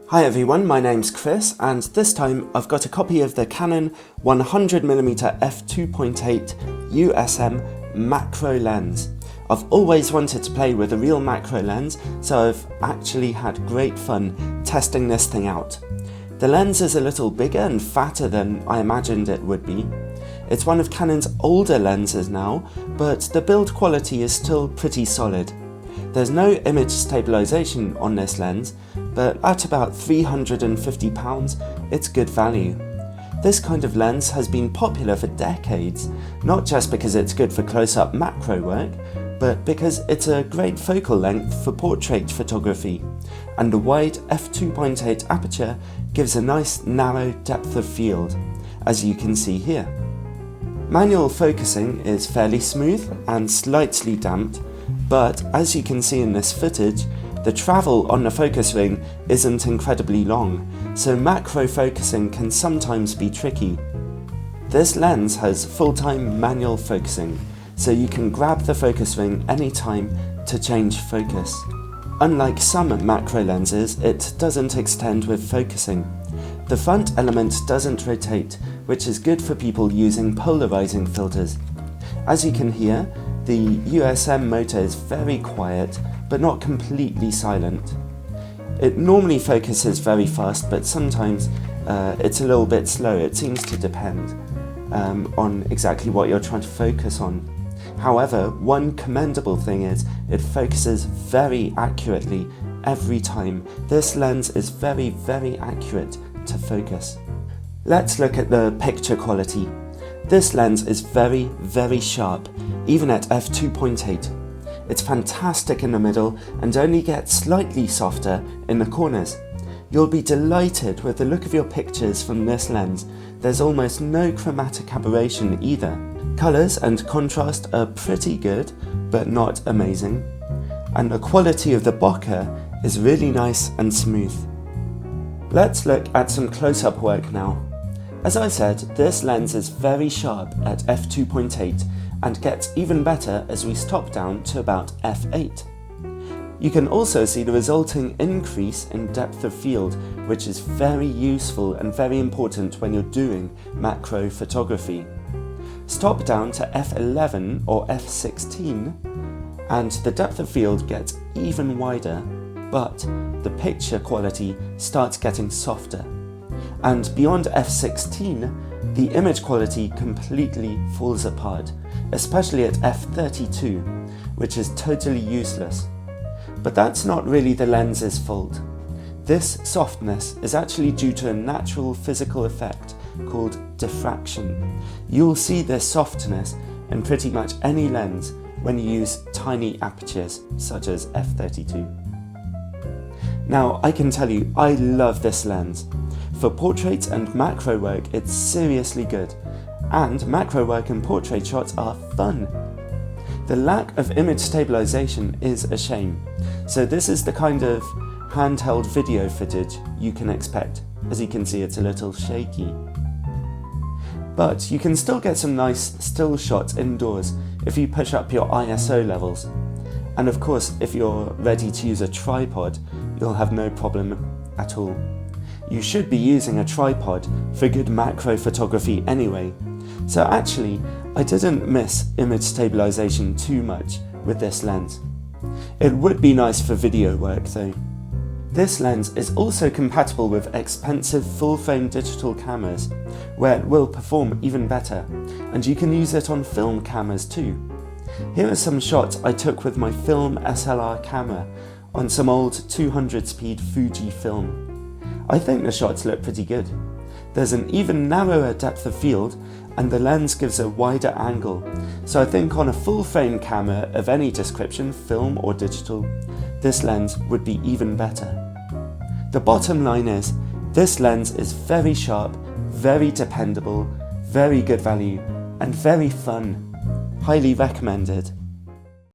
Hi everyone, my name's Chris, and this time I've got a copy of the Canon 100mm f2.8 USM Macro Lens. I've always wanted to play with a real macro lens, so I've actually had great fun testing this thing out. The lens is a little bigger and fatter than I imagined it would be. It's one of Canon's older lenses now, but the build quality is still pretty solid. There's no image stabilization on this lens, but at about £350, it's good value. This kind of lens has been popular for decades, not just because it's good for close-up macro work, but because it's a great focal length for portrait photography, and a wide f2.8 aperture gives a nice narrow depth of field, as you can see here. Manual focusing is fairly smooth and slightly damped, but as you can see in this footage, the travel on the focus ring isn't incredibly long, so macro focusing can sometimes be tricky. This lens has full-time manual focusing, so you can grab the focus ring anytime to change focus. Unlike some macro lenses, it doesn't extend with focusing. The front element doesn't rotate, which is good for people using polarizing filters. As you can hear, the USM motor is very quiet, but not completely silent. It normally focuses very fast, but sometimes it's a little bit slow. It seems to depend on exactly what you're trying to focus on. However, one commendable thing is it focuses very accurately every time. This lens is very, very accurate to focus. Let's look at the picture quality. This lens is very, very sharp, even at f2.8. It's fantastic in the middle and only gets slightly softer in the corners. You'll be delighted with the look of your pictures from this lens. There's almost no chromatic aberration either. Colours and contrast are pretty good, but not amazing. And the quality of the bokeh is really nice and smooth. Let's look at some close-up work now. As I said, this lens is very sharp at f2.8 and gets even better as we stop down to about f8. You can also see the resulting increase in depth of field, which is very useful and very important when you're doing macro photography. Stop down to f11 or f16 and the depth of field gets even wider, but the picture quality starts getting softer. And beyond f16, the image quality completely falls apart, especially at f32, which is totally useless. But that's not really the lens's fault. This softness is actually due to a natural physical effect called diffraction. You'll see this softness in pretty much any lens when you use tiny apertures, such as f32. Now, I can tell you, I love this lens. For portraits and macro work, it's seriously good, and macro work and portrait shots are fun. The lack of image stabilization is a shame, so this is the kind of handheld video footage you can expect. As you can see, it's a little shaky. But you can still get some nice still shots indoors if you push up your ISO levels. And of course, if you're ready to use a tripod, you'll have no problem at all. You should be using a tripod for good macro photography anyway, so actually I didn't miss image stabilization too much with this lens. It would be nice for video work though. This lens is also compatible with expensive full-frame digital cameras, where it will perform even better, and you can use it on film cameras too. Here are some shots I took with my film SLR camera on some old 200 speed Fuji film. I think the shots look pretty good. There's an even narrower depth of field and the lens gives a wider angle, so I think on a full frame camera of any description, film or digital, this lens would be even better. The bottom line is, this lens is very sharp, very dependable, very good value, and very fun. Highly recommended.